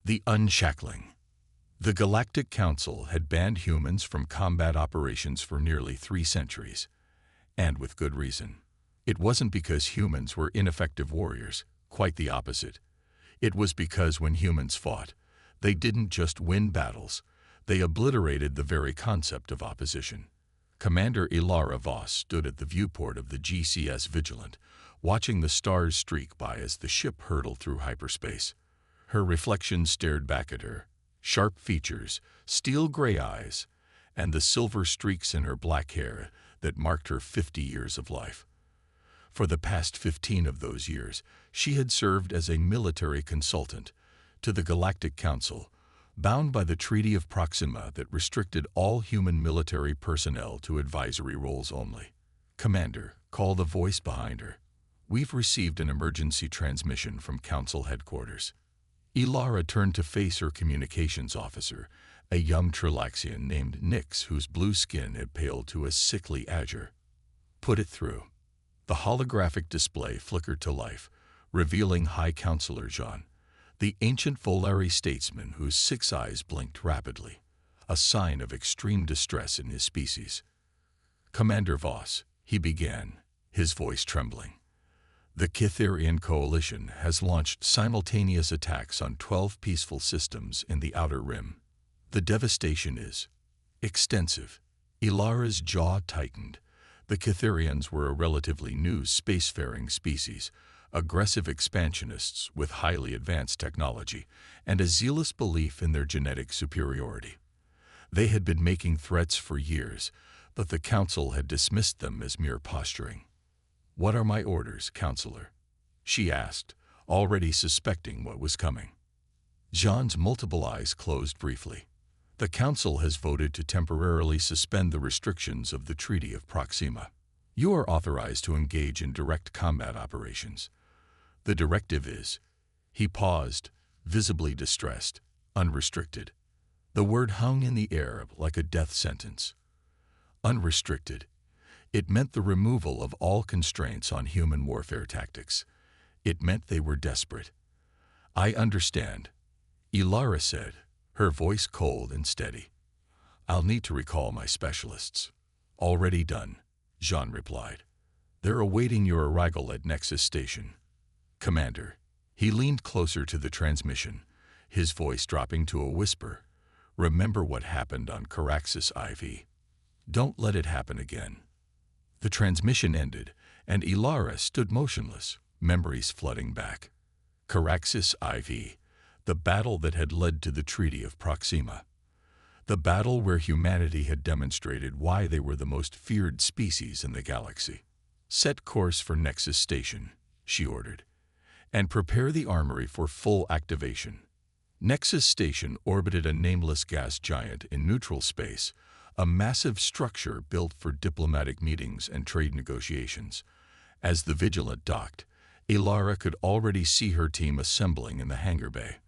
The unshackling. The Galactic Council had banned humans from combat operations for nearly 3 centuries, and with good reason. It wasn't because humans were ineffective warriors, quite the opposite. It was because when humans fought, they didn't just win battles, they obliterated the very concept of opposition. Commander Ilara Voss stood at the viewport of the GCS Vigilant, watching the stars streak by as the ship hurtled through hyperspace. Her reflection stared back at her, sharp features, steel gray eyes, and the silver streaks in her black hair that marked her 50 years of life. For the past 15 of those years, she had served as a military consultant to the Galactic Council, bound by the Treaty of Proxima that restricted all human military personnel to advisory roles only. "Commander," called the voice behind her. "We've received an emergency transmission from Council headquarters." Ilara turned to face her communications officer, a young Trilaxian named Nyx whose blue skin had paled to a sickly azure. "Put it through." The holographic display flickered to life, revealing High Counselor Jean, the ancient Volari statesman whose 6 eyes blinked rapidly, a sign of extreme distress in his species. "Commander Voss," he began, his voice trembling. "The Cytherian coalition has launched simultaneous attacks on 12 peaceful systems in the Outer Rim. The devastation is extensive." Ilara's jaw tightened. The Cytherians were a relatively new spacefaring species, aggressive expansionists with highly advanced technology and a zealous belief in their genetic superiority. They had been making threats for years, but the Council had dismissed them as mere posturing. "What are my orders, Counselor?" she asked, already suspecting what was coming. Jean's multiple eyes closed briefly. "The Council has voted to temporarily suspend the restrictions of the Treaty of Proxima. You are authorized to engage in direct combat operations. The directive is—" He paused, visibly distressed, "unrestricted." The word hung in the air like a death sentence. Unrestricted. It meant the removal of all constraints on human warfare tactics. It meant they were desperate. "I understand," Ilara said, her voice cold and steady. "I'll need to recall my specialists." "Already done," Jean replied. "They're awaiting your arrival at Nexus Station." "Commander." He leaned closer to the transmission, his voice dropping to a whisper. "Remember what happened on Caraxus IV. Don't let it happen again." The transmission ended, and Ilara stood motionless, memories flooding back. Caraxus IV, the battle that had led to the Treaty of Proxima. The battle where humanity had demonstrated why they were the most feared species in the galaxy. "Set course for Nexus Station," she ordered, "and prepare the armory for full activation." Nexus Station orbited a nameless gas giant in neutral space, a massive structure built for diplomatic meetings and trade negotiations. As the Vigilant docked, Ilara could already see her team assembling in the hangar bay.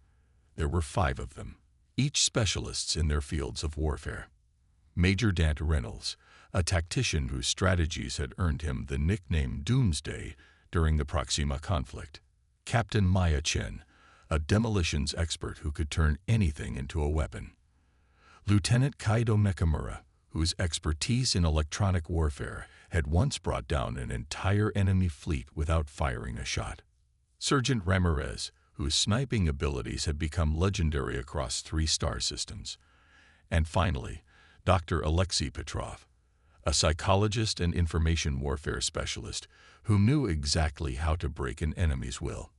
There were 5 of them, each specialists in their fields of warfare. Major Dant Reynolds, a tactician whose strategies had earned him the nickname Doomsday during the Proxima conflict. Captain Maya Chen, a demolitions expert who could turn anything into a weapon. Lieutenant Kaido Nakamura, whose expertise in electronic warfare had once brought down an entire enemy fleet without firing a shot. Sergeant Ramirez, whose sniping abilities had become legendary across 3 star systems. And finally, Dr. Alexei Petrov, a psychologist and information warfare specialist who knew exactly how to break an enemy's will.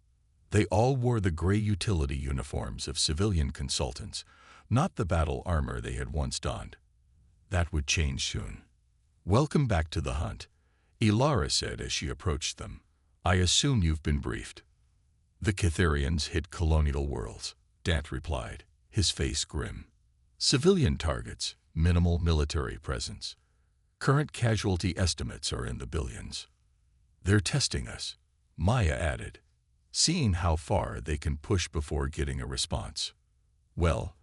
They all wore the gray utility uniforms of civilian consultants, not the battle armor they had once donned. That would change soon. "Welcome back to the hunt," Ilara said as she approached them. "I assume you've been briefed." "The Cytherians hit colonial worlds," Dant replied, his face grim. "Civilian targets, minimal military presence. Current casualty estimates are in the billions." "They're testing us," Maya added, "seeing how far they can push before getting a response." "Well,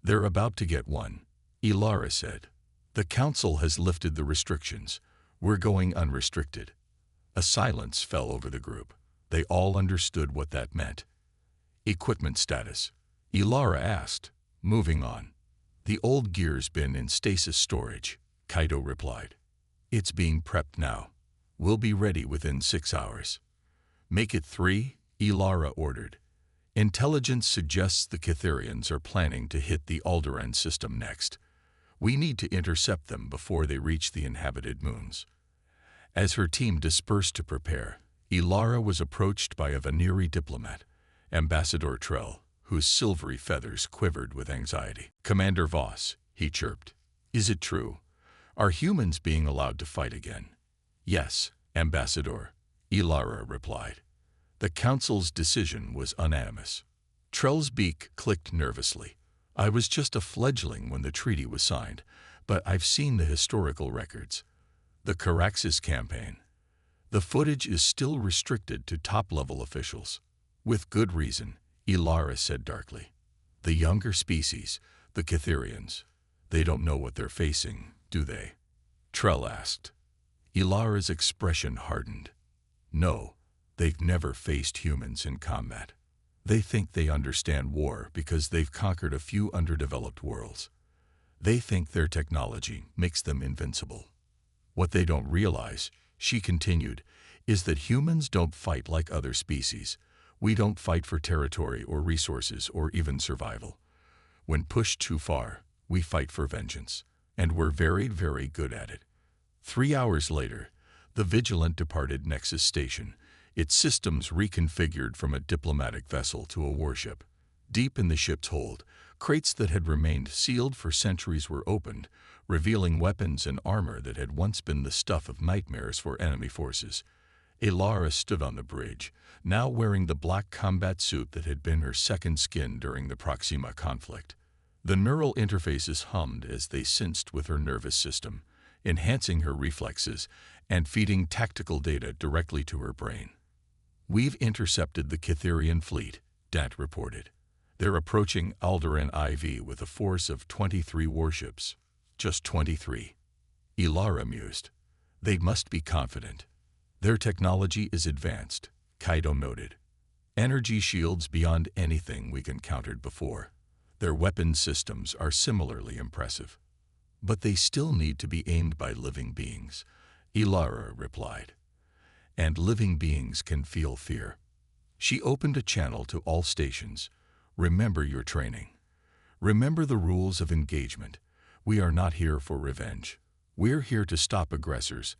they're about to get one," Ilara said. "The Council has lifted the restrictions. We're going unrestricted." A silence fell over the group. They all understood what that meant. "Equipment status," Ilara asked, moving on. The old gear's been in stasis storage, Kaido replied. It's being prepped now. We'll be ready within 6 hours. Make it 3, Ilara ordered. Intelligence suggests the Cytherians are planning to hit the Alderaan system next. We need to intercept them before they reach the inhabited moons. As her team dispersed to prepare, Ilara was approached by a Veneri diplomat, Ambassador Trell, whose silvery feathers quivered with anxiety. Commander Voss, he chirped. Is it true? Are humans being allowed to fight again? Yes, Ambassador, Ilara replied. The Council's decision was unanimous. Trell's beak clicked nervously. I was just a fledgling when the treaty was signed, but I've seen the historical records. The Caraxes campaign. The footage is still restricted to top-level officials. With good reason, Ilara said darkly. The younger species, the Cytherians, they don't know what they're facing, do they? Trell asked. Ilara's expression hardened. No, they've never faced humans in combat. They think they understand war because they've conquered a few underdeveloped worlds. They think their technology makes them invincible. What they don't realize, she continued, is that humans don't fight like other species. We don't fight for territory or resources or even survival. When pushed too far, we fight for vengeance, and we're very, very good at it. 3 hours later, the Vigilant departed Nexus Station, its systems reconfigured from a diplomatic vessel to a warship. Deep in the ship's hold, crates that had remained sealed for centuries were opened, revealing weapons and armor that had once been the stuff of nightmares for enemy forces. Ilara stood on the bridge, now wearing the black combat suit that had been her second skin during the Proxima conflict. The neural interfaces hummed as they synced with her nervous system, enhancing her reflexes and feeding tactical data directly to her brain. We've intercepted the Cytherian fleet, Dant reported. They're approaching Alderaan IV with a force of 23 warships. Just 23. Ilara mused. They must be confident. Their technology is advanced, Kaido noted. Energy shields beyond anything we've encountered before. Their weapon systems are similarly impressive. But they still need to be aimed by living beings, Ilara replied. And living beings can feel fear. She opened a channel to all stations. Remember your training. Remember the rules of engagement. We are not here for revenge. We're here to stop aggressors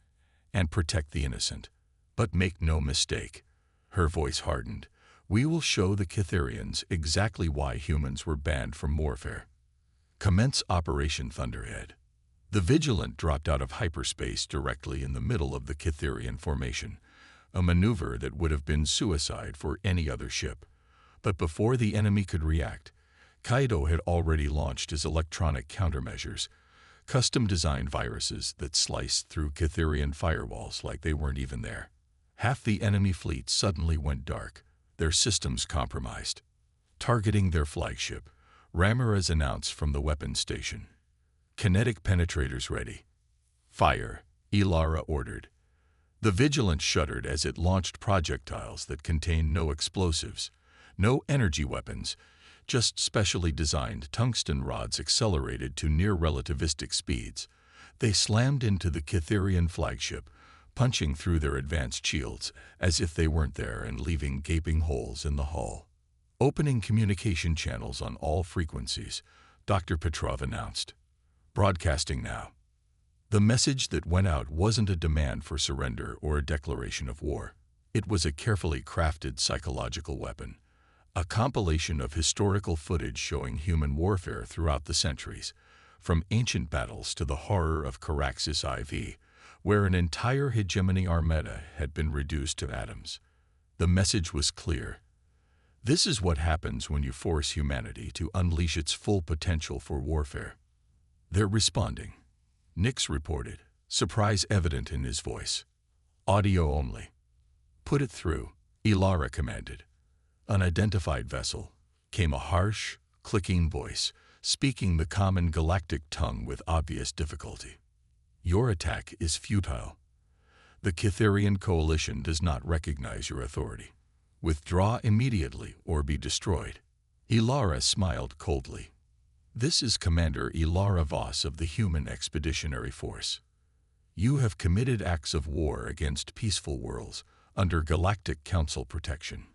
and protect the innocent. But make no mistake. Her voice hardened. We will show the Cytherians exactly why humans were banned from warfare. Commence Operation Thunderhead. The Vigilant dropped out of hyperspace directly in the middle of the Cytherian formation, a maneuver that would have been suicide for any other ship. But before the enemy could react, Kaido had already launched his electronic countermeasures, custom-designed viruses that sliced through Cytherian firewalls like they weren't even there. Half the enemy fleet suddenly went dark, their systems compromised. Targeting their flagship, Ramirez announced from the weapons station. Kinetic penetrators ready. Fire, Ilara ordered. The Vigilant shuddered as it launched projectiles that contained no explosives, no energy weapons, just specially designed tungsten rods accelerated to near-relativistic speeds. They slammed into the Cytherian flagship, punching through their advanced shields as if they weren't there and leaving gaping holes in the hull. Opening communication channels on all frequencies, Dr. Petrov announced. Broadcasting now. The message that went out wasn't a demand for surrender or a declaration of war. It was a carefully crafted psychological weapon, a compilation of historical footage showing human warfare throughout the centuries, from ancient battles to the horror of Caraxes IV, where an entire hegemony armada had been reduced to atoms. The message was clear. This is what happens when you force humanity to unleash its full potential for warfare. They're responding, Nix reported, surprise evident in his voice. Audio only. Put it through, Ilara commanded. Unidentified vessel, came a harsh, clicking voice, speaking the common galactic tongue with obvious difficulty. Your attack is futile. The Cytherian coalition does not recognize your authority. Withdraw immediately or be destroyed. Ilara smiled coldly. This is Commander Ilara Voss of the Human Expeditionary Force. You have committed acts of war against peaceful worlds under Galactic Council protection.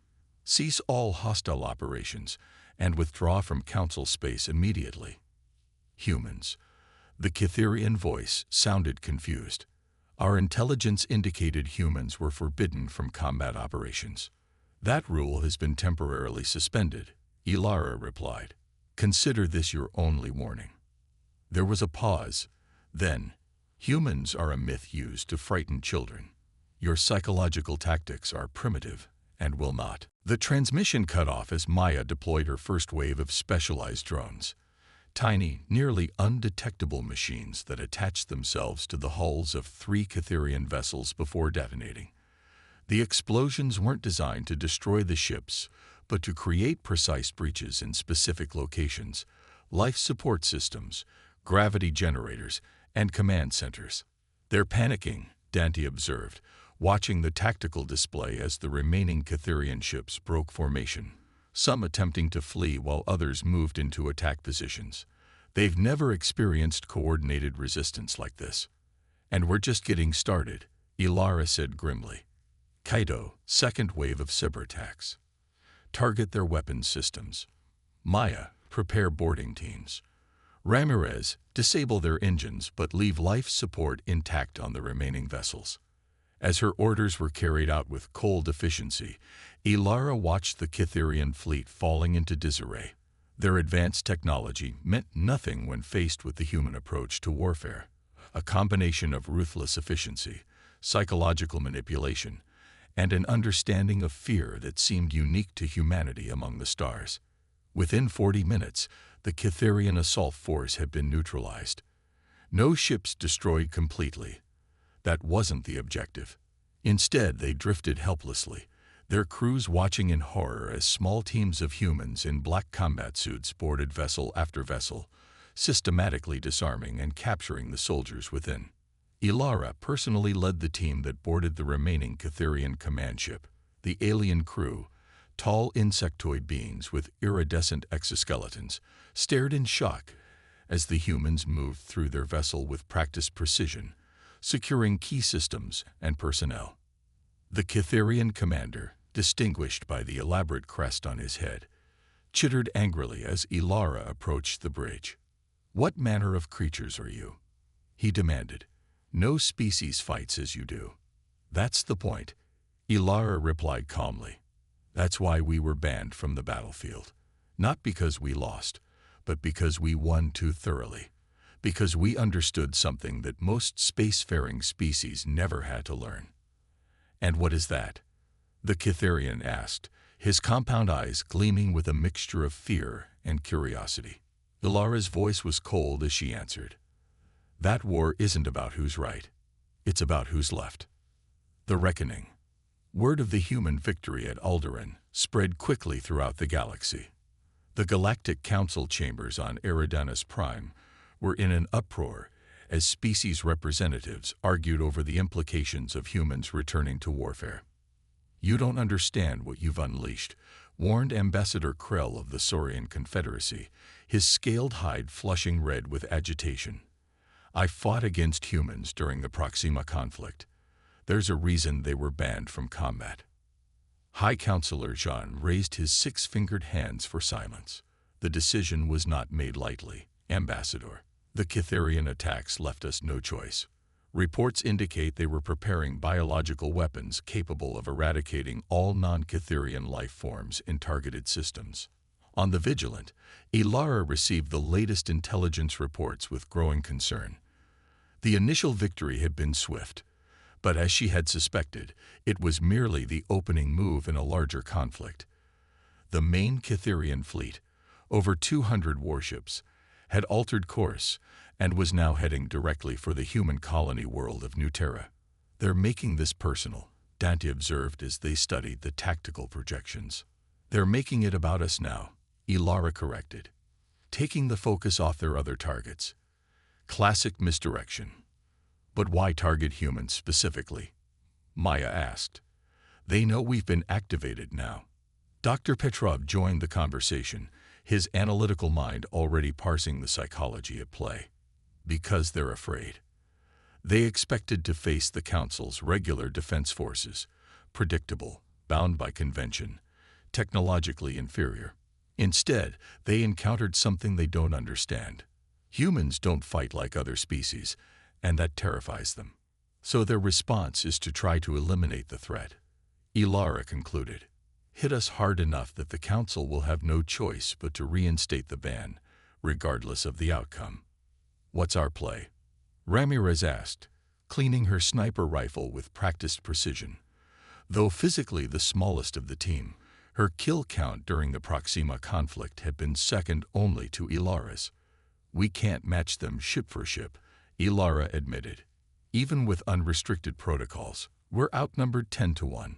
Cease all hostile operations and withdraw from Council space immediately. Humans. The Cytherian voice sounded confused. Our intelligence indicated humans were forbidden from combat operations. That rule has been temporarily suspended, Ilara replied. Consider this your only warning. There was a pause. Then, humans are a myth used to frighten children. Your psychological tactics are primitive and will not. The transmission cut off as Maya deployed her first wave of specialized drones. Tiny, nearly undetectable machines that attached themselves to the hulls of 3 Cytherian vessels before detonating. The explosions weren't designed to destroy the ships, but to create precise breaches in specific locations, life support systems, gravity generators, and command centers. They're panicking, Dante observed, watching the tactical display as the remaining Cytherian ships broke formation, some attempting to flee while others moved into attack positions. They've never experienced coordinated resistance like this. And we're just getting started, Ilara said grimly. Kaido, second wave of cyber attacks. Target their weapons systems. Maya, prepare boarding teams. Ramirez, disable their engines but leave life support intact on the remaining vessels. As her orders were carried out with cold efficiency, Ilara watched the Cytherian fleet falling into disarray. Their advanced technology meant nothing when faced with the human approach to warfare, a combination of ruthless efficiency, psychological manipulation, and an understanding of fear that seemed unique to humanity among the stars. Within 40 minutes, the Cytherian assault force had been neutralized. No ships destroyed completely. That wasn't the objective. Instead, they drifted helplessly, their crews watching in horror as small teams of humans in black combat suits boarded vessel after vessel, systematically disarming and capturing the soldiers within. Ilara personally led the team that boarded the remaining Cytherian command ship. The alien crew, tall insectoid beings with iridescent exoskeletons, stared in shock as the humans moved through their vessel with practiced precision, securing key systems and personnel. The Cytherian commander, distinguished by the elaborate crest on his head, chittered angrily as Ilara approached the bridge. "What manner of creatures are you?" he demanded. "No species fights as you do." "That's the point," Ilara replied calmly. "That's why we were banned from the battlefield. Not because we lost, but because we won too thoroughly. Because we understood something that most spacefaring species never had to learn." "And what is that?" the Cytherian asked, his compound eyes gleaming with a mixture of fear and curiosity. Ilara's voice was cold as she answered. "That war isn't about who's right. It's about who's left. The reckoning." Word of the human victory at Alderaan spread quickly throughout the galaxy. The Galactic Council chambers on Eridanus Prime were in an uproar as species representatives argued over the implications of humans returning to warfare. "You don't understand what you've unleashed," warned Ambassador Krell of the Saurian Confederacy, his scaled hide flushing red with agitation. "I fought against humans during the Proxima conflict. There's a reason they were banned from combat." High Counselor Jean raised his 6-fingered hands for silence. "The decision was not made lightly, Ambassador. The Cytherian attacks left us no choice. Reports indicate they were preparing biological weapons capable of eradicating all non-Cytherian life forms in targeted systems. On the Vigilant, Ilara received the latest intelligence reports with growing concern. The initial victory had been swift, but as she had suspected, it was merely the opening move in a larger conflict. The main Cytherian fleet, over 200 warships, had altered course and was now heading directly for the human colony world of New Terra. "They're making this personal," Dante observed as they studied the tactical projections. "They're making it about us now," Ilara corrected, taking the focus off their other targets. Classic misdirection. "But why target humans specifically?" Maya asked. "They know we've been activated now." Dr. Petrov joined the conversation, his analytical mind already parsing the psychology at play. Because they're afraid. They expected to face the Council's regular defense forces, predictable, bound by convention, technologically inferior. Instead, they encountered something they don't understand. Humans don't fight like other species, and that terrifies them. So their response is to try to eliminate the threat. Ilara concluded. Hit us hard enough that the Council will have no choice but to reinstate the ban, regardless of the outcome. What's our play? Ramirez asked, cleaning her sniper rifle with practiced precision. Though physically the smallest of the team, her kill count during the Proxima conflict had been second only to Ilara's. We can't match them ship for ship, Ilara admitted. Even with unrestricted protocols, we're outnumbered 10-1.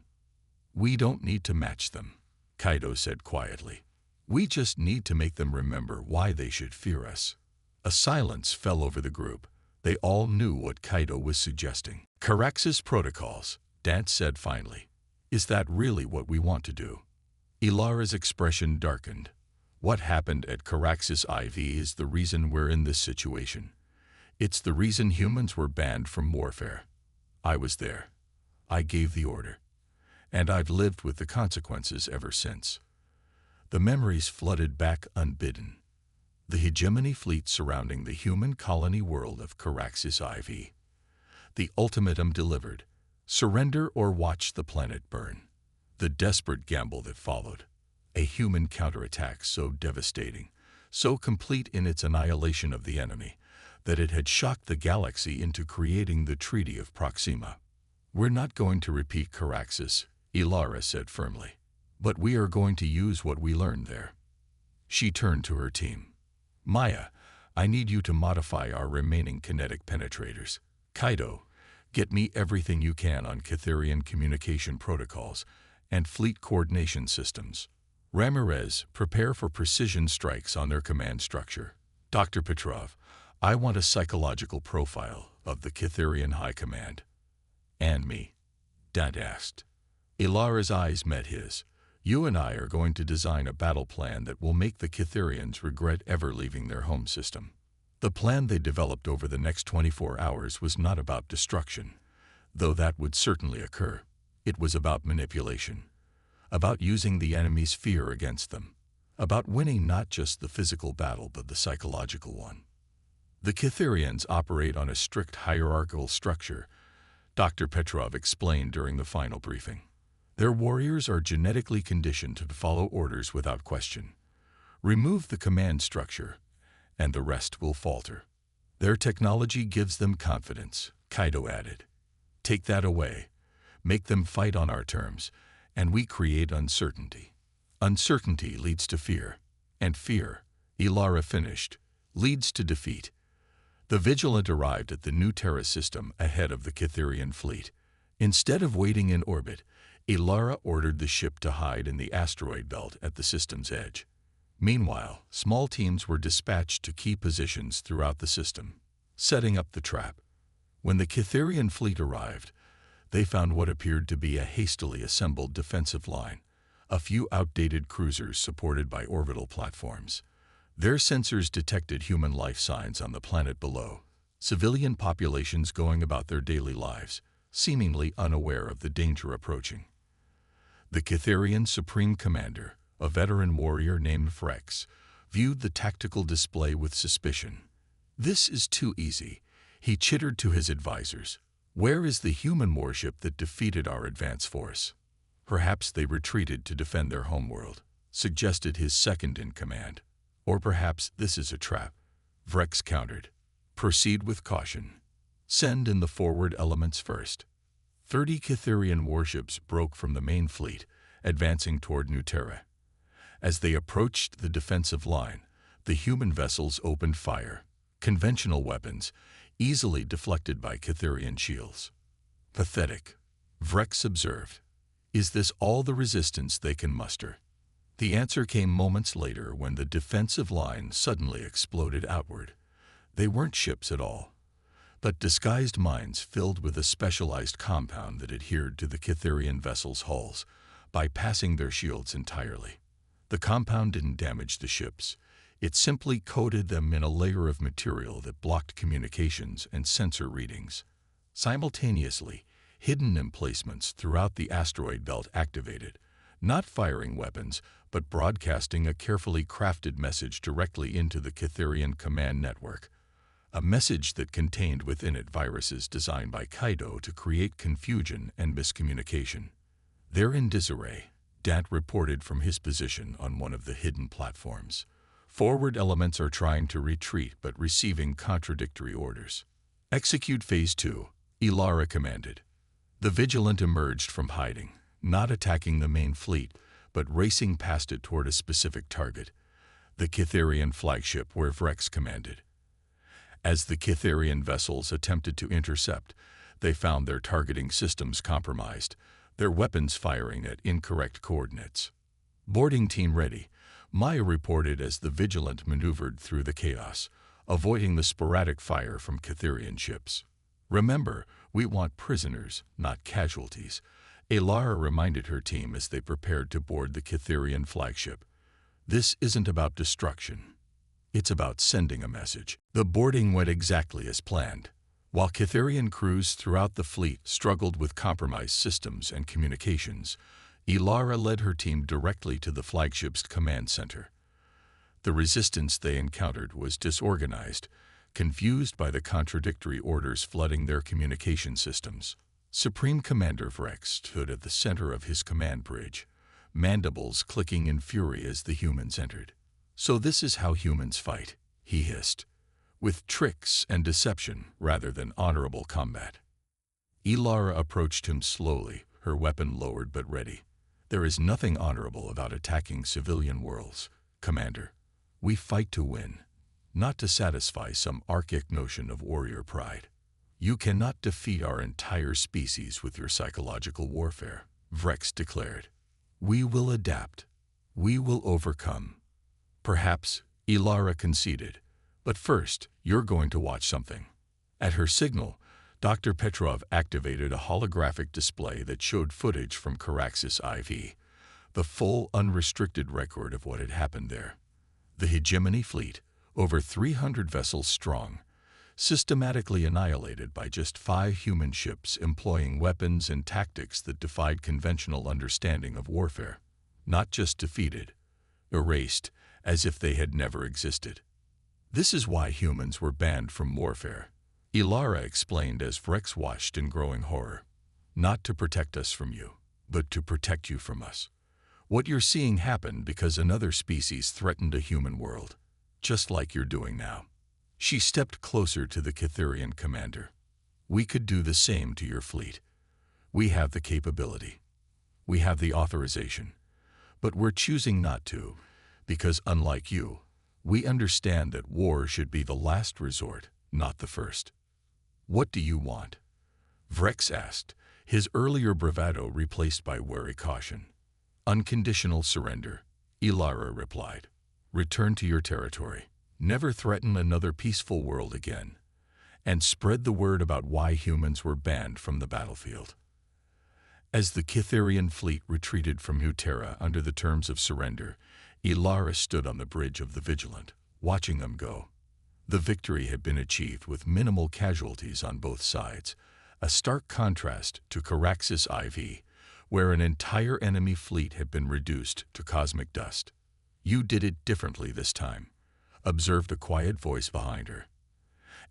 We don't need to match them, Kaido said quietly. We just need to make them remember why they should fear us. A silence fell over the group. They all knew what Kaido was suggesting. Carax's protocols, Dance said finally. Is that really what we want to do? Ilara's expression darkened. What happened at Carax's IV is the reason we're in this situation. It's the reason humans were banned from warfare. I was there. I gave the order. And I've lived with the consequences ever since. The memories flooded back unbidden. The hegemony fleet surrounding the human colony world of Carax's IV. The ultimatum delivered. Surrender or watch the planet burn. The desperate gamble that followed. A human counterattack so devastating, so complete in its annihilation of the enemy, that it had shocked the galaxy into creating the Treaty of Proxima. We're not going to repeat Carax's, Ilara said firmly. But we are going to use what we learned there. She turned to her team. Maya, I need you to modify our remaining kinetic penetrators. Kaido, get me everything you can on Cytherian communication protocols and fleet coordination systems. Ramirez, prepare for precision strikes on their command structure. Dr. Petrov, I want a psychological profile of the Cytherian High Command. And me? Dad asked. Ilara's eyes met his. You and I are going to design a battle plan that will make the Cytherians regret ever leaving their home system. The plan they developed over the next 24 hours was not about destruction, though that would certainly occur. It was about manipulation, about using the enemy's fear against them, about winning not just the physical battle but the psychological one. The Cytherians operate on a strict hierarchical structure, Dr. Petrov explained during the final briefing. Their warriors are genetically conditioned to follow orders without question. Remove the command structure, and the rest will falter. Their technology gives them confidence, Kaido added. Take that away, make them fight on our terms, and we create uncertainty. Uncertainty leads to fear, and fear, Ilara finished, leads to defeat. The Vigilant arrived at the new Terra system ahead of the Cytherian fleet. Instead of waiting in orbit, Ilara ordered the ship to hide in the asteroid belt at the system's edge. Meanwhile, small teams were dispatched to key positions throughout the system, setting up the trap. When the Cytherian fleet arrived, they found what appeared to be a hastily assembled defensive line, a few outdated cruisers supported by orbital platforms. Their sensors detected human life signs on the planet below, civilian populations going about their daily lives, seemingly unaware of the danger approaching. The Cytherian Supreme Commander, a veteran warrior named Vrex, viewed the tactical display with suspicion. This is too easy, he chittered to his advisors. Where is the human warship that defeated our advance force? Perhaps they retreated to defend their homeworld, suggested his second-in-command. Or perhaps this is a trap. Vrex countered. Proceed with caution. Send in the forward elements first. 30 Cytherian warships broke from the main fleet, advancing toward New Terra. As they approached the defensive line, the human vessels opened fire, conventional weapons, easily deflected by Cytherian shields. Pathetic, Vrex observed. Is this all the resistance they can muster? The answer came moments later when the defensive line suddenly exploded outward. They weren't ships at all, but disguised mines filled with a specialized compound that adhered to the Cytherian vessels' hulls, bypassing their shields entirely. The compound didn't damage the ships. It simply coated them in a layer of material that blocked communications and sensor readings. Simultaneously, hidden emplacements throughout the asteroid belt activated, not firing weapons, but broadcasting a carefully crafted message directly into the Cytherian command network. A message that contained within it viruses designed by Kaido to create confusion and miscommunication. They're in disarray, Dant reported from his position on one of the hidden platforms. Forward elements are trying to retreat but receiving contradictory orders. Execute Phase 2, Ilara commanded. The Vigilant emerged from hiding, not attacking the main fleet, but racing past it toward a specific target, the Cytherian flagship where Vrex commanded. As the Cytherian vessels attempted to intercept, they found their targeting systems compromised, their weapons firing at incorrect coordinates. Boarding team ready, Maya reported as the Vigilant maneuvered through the chaos, avoiding the sporadic fire from Cytherian ships. Remember, we want prisoners, not casualties, Ilara reminded her team as they prepared to board the Cytherian flagship. This isn't about destruction. It's about sending a message. The boarding went exactly as planned. While Cytherian crews throughout the fleet struggled with compromised systems and communications, Ilara led her team directly to the flagship's command center. The resistance they encountered was disorganized, confused by the contradictory orders flooding their communication systems. Supreme Commander Vrex stood at the center of his command bridge, mandibles clicking in fury as the humans entered. "So this is how humans fight," he hissed, "with tricks and deception rather than honorable combat." Ilara approached him slowly, her weapon lowered but ready. "There is nothing honorable about attacking civilian worlds, Commander. We fight to win, not to satisfy some archaic notion of warrior pride. You cannot defeat our entire species with your psychological warfare," Vrex declared. "We will adapt. We will overcome." "Perhaps," Ilara conceded, "but first, you're going to watch something." At her signal, Dr. Petrov activated a holographic display that showed footage from Caraxes IV, the full, unrestricted record of what had happened there. The hegemony fleet, over 300 vessels strong, systematically annihilated by just 5 human ships employing weapons and tactics that defied conventional understanding of warfare. Not just defeated, erased, as if they had never existed. "This is why humans were banned from warfare," Ilara explained as Vrex watched in growing horror. "Not to protect us from you, but to protect you from us. What you're seeing happened because another species threatened a human world, just like you're doing now." She stepped closer to the Cytherian commander. "We could do the same to your fleet. We have the capability. We have the authorization. But we're choosing not to, because unlike you, we understand that war should be the last resort, not the first." "What do you want?" Vrex asked, his earlier bravado replaced by wary caution. "Unconditional surrender," Ilara replied. "Return to your territory. Never threaten another peaceful world again. And spread the word about why humans were banned from the battlefield." As the Cytherian fleet retreated from Mutera under the terms of surrender, Ilara stood on the bridge of the Vigilant, watching them go. The victory had been achieved with minimal casualties on both sides, a stark contrast to Caraxes IV, where an entire enemy fleet had been reduced to cosmic dust. "You did it differently this time," observed a quiet voice behind her.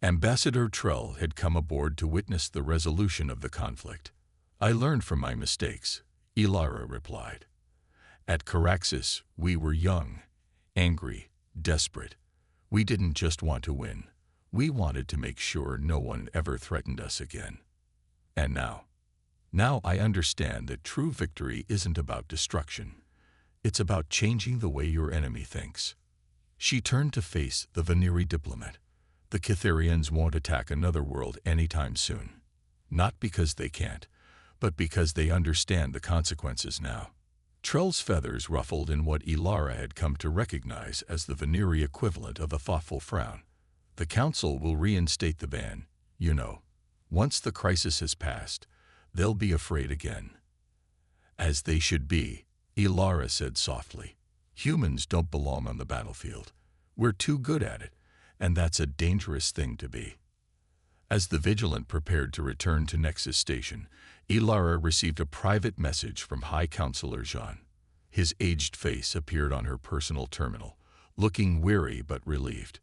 Ambassador Trell had come aboard to witness the resolution of the conflict. "I learned from my mistakes," Ilara replied. "At Caraxes, we were young, angry, desperate. We didn't just want to win. We wanted to make sure no one ever threatened us again. And now I understand that true victory isn't about destruction. It's about changing the way your enemy thinks." She turned to face the Veneri diplomat. "The Cytherians won't attack another world anytime soon. Not because they can't, but because they understand the consequences now." Trell's feathers ruffled in what Ilara had come to recognize as the Veneri equivalent of a thoughtful frown. "The Council will reinstate the ban, you know. Once the crisis has passed, they'll be afraid again." "As they should be," Ilara said softly. Humans don't belong on the battlefield. We're too good at it, and that's a dangerous thing to be. As the Vigilant prepared to return to Nexus Station, Ilara received a private message from High Counselor Jean. His aged face appeared on her personal terminal, looking weary but relieved.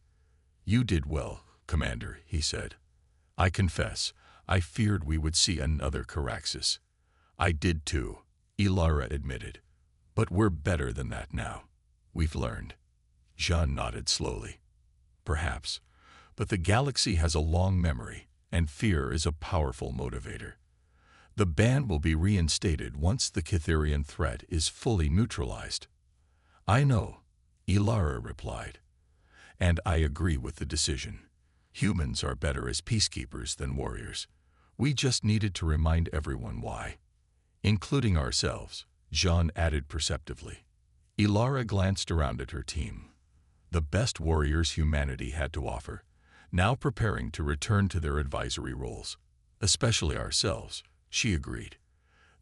"You did well, Commander," he said. "I confess, I feared we would see another Caraxus." "I did too," Ilara admitted. "But we're better than that now. We've learned." Jean nodded slowly. "Perhaps, but the galaxy has a long memory, and fear is a powerful motivator. The ban will be reinstated once the Cytherian threat is fully neutralized." "I know," Ilara replied. "And I agree with the decision. Humans are better as peacekeepers than warriors. We just needed to remind everyone why." "Including ourselves," Jean added perceptively. Ilara glanced around at her team. The best warriors humanity had to offer, now preparing to return to their advisory roles. "Especially ourselves," she agreed.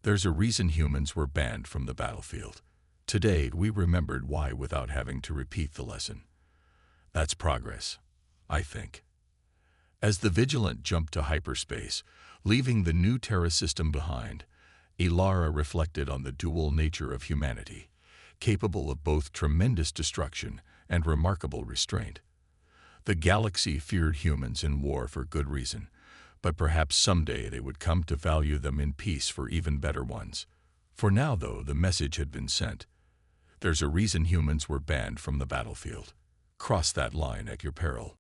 "There's a reason humans were banned from the battlefield. Today we remembered why without having to repeat the lesson. That's progress, I think." As the Vigilant jumped to hyperspace, leaving the new Terra system behind, Ilara reflected on the dual nature of humanity, capable of both tremendous destruction and remarkable restraint. The galaxy feared humans in war for good reason, but perhaps someday they would come to value them in peace for even better ones. For now, though, the message had been sent. There's a reason humans were banned from the battlefield. Cross that line at your peril.